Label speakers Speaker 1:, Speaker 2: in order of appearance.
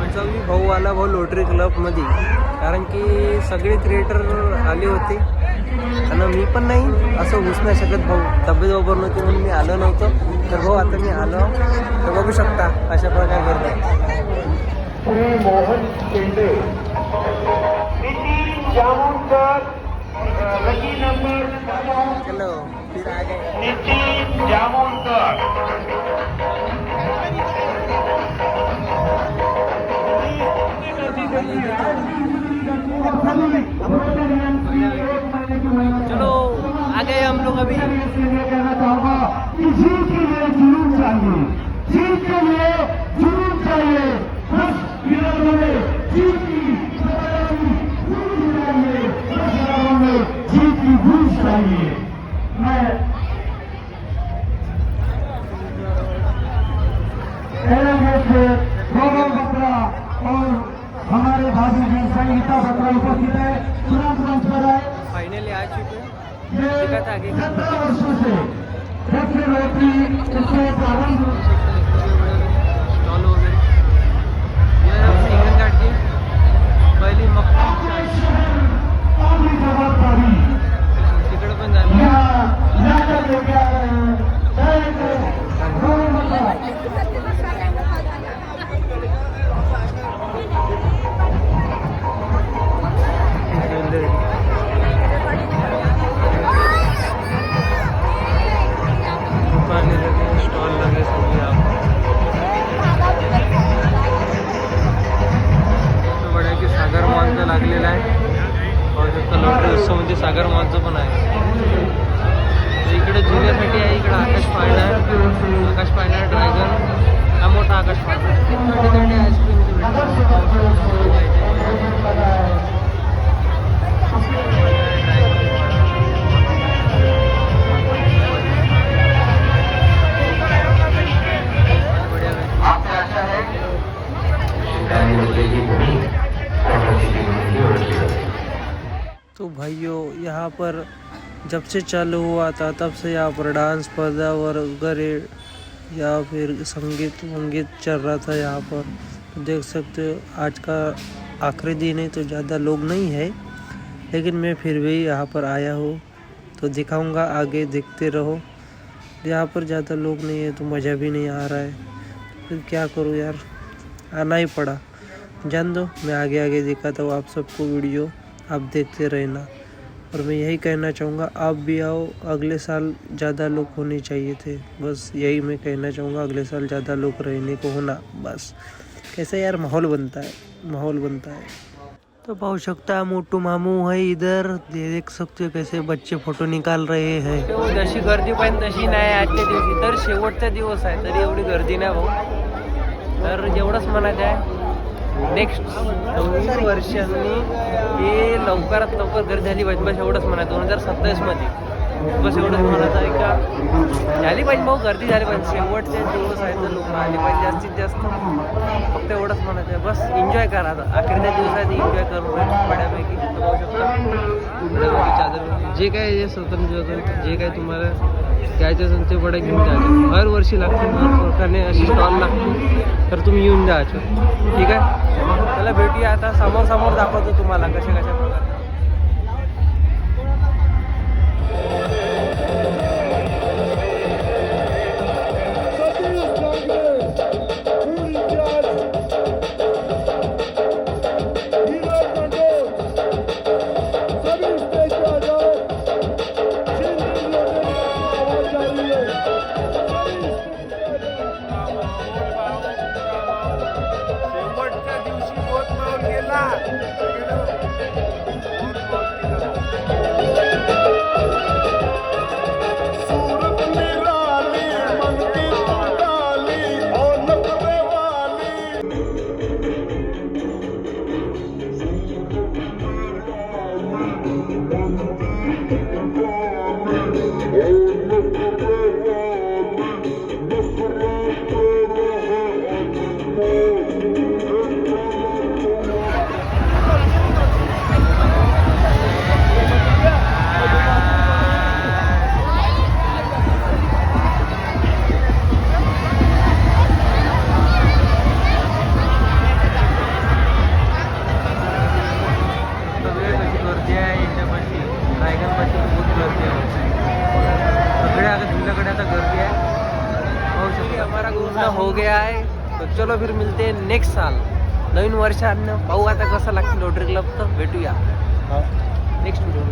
Speaker 1: आमचा मी भाऊ आला भाऊ लोटरी क्लबमध्ये, कारण की सगळे क्रिएटर आले होते आणि मी पण नाही असं होऊच नाही शकत भाऊ, तब्येत बरोबर नव्हती म्हणून मी आलो नव्हतं. तर भाऊ आता मी आलो तर बघू शकता अशा प्रकारे करतो.
Speaker 2: मोहन शेंडे, नितीन जामुनकर, रजी नंबर
Speaker 1: चलो फिर आ गए.
Speaker 2: नितीन जामुनकर.
Speaker 1: चलो आ गए हम लोग अभी.
Speaker 2: इसी के लिए जुनून चाहिए, जीत के लिए जुनून चाहिए. बस विरोधों में जीत की जीत की भूख चाहिए. मैं से गौरव बत्रा और हमारे भाभी जी संगीता बत्रा उपस्थित है. तुरंत मंच पर आए.
Speaker 1: फाइनली आ चुके हैं.
Speaker 2: ये
Speaker 1: दिखा था आगे
Speaker 2: 17 वर्षों से रत्न रोटी इससे प्रारंभ
Speaker 1: स्टॉल वगैरे ये सिंगल काट के पहिली मक्का
Speaker 2: आपकी जबाबदारी
Speaker 1: तिकडे पण झालं.
Speaker 2: लाकर लेके आ रहे हैं. गौरव बत्रा दुकानें लगे, स्टॉल लगे सभी आप बघा की सागर मॉलचं लागलेलं आहे. लॉटरी उत्सवमध्ये सागर मॉलचं पण आहे. इकडे जुन्यासाठी आहे, इकडे आकाश पाळणा ड्रॅगन हा मोठा आकाश पाळणा आईस्क्रीम तो भाइयों यहाँ पर जब से चालू हुआ था तब से यहाँ पर डांस स्पर्धा वगैरह या फिर संगीत वंगीत चल रहा था. यहाँ पर देख सकते हो आज का आखिरी दिन है तो ज़्यादा लोग नहीं है, लेकिन मैं फिर भी यहाँ पर आया हूँ तो दिखाऊंगा, आगे देखते रहो. यहाँ पर ज़्यादा लोग नहीं है तो मज़ा भी नहीं आ रहा है, फिर क्या करूँ यार, आना ही पड़ा. जान दो, मैं आगे आगे दिखाता हूँ आप सबको वीडियो, आप देखते रहना. और मैं यही कहना चाहूँगा आप भी आओ, अगले साल ज़्यादा लोग होने चाहिए थे. बस यही मैं कहना चाहूँगा, अगले साल ज़्यादा लोग रहने को होना. बस कैसे यार माहौल बनता है. तो पाहू शकता मोटू मामू है इधर, देख सकते हो कैसे बच्चे फोटो निकाल रहे हैं. जशी गर्दी पण तशी नाही आजच्या दिवशी, तर शेवटचा दिवस आहे तरी एवढी गर्दी नाही भाऊ. तर एवढंच म्हणायचं आहे, नेक्स्ट 9 वर्षांनी हे लवकरात लवकर गर्दी झाली पाहिजे. बस एवढंच म्हणा 2027 मध्ये. बस एवढंच म्हणत आहे का झाली पाहिजे भाऊ, गर्दी झाली पाहिजे. शेवटचे दिवस आहेत तर लोक आले पाहिजे जास्तीत जास्त. फक्त एवढंच म्हणायचं आहे, बस एन्जॉय करा. आता अखेरच्या दिवसात एन्जॉय करून बऱ्यापैकी पाहू शकता. चादर जे काय जे स्वतंत्र जे काय तुम्हाला घ्यायचं असेल ते बडा घेऊन जायचं. हर वर्षी लागते, हर प्रकारे अशी स्टॉल लागते, तर तुम्ही येऊन जायचं. ठीक आहे, चला भेटूया आता. समोर दाखवतो तुम्हाला कशा प्रकारे. शेवटच्या दिवशी
Speaker 1: पाशी रायगड पाशी बहुत गर्दी आहे. सगळे आता जिल्ह्याकडे आता गर्दी आहे. पाहू शकतो हमारा घूमना हो गया है. तो चलो फिर मिलते हैं नेक्स्ट साल नवीन वर्षानं. पाहू आता कसं लागतं रोटरी क्लब. तर भेटूया नेक्स्ट व्हिडिओ.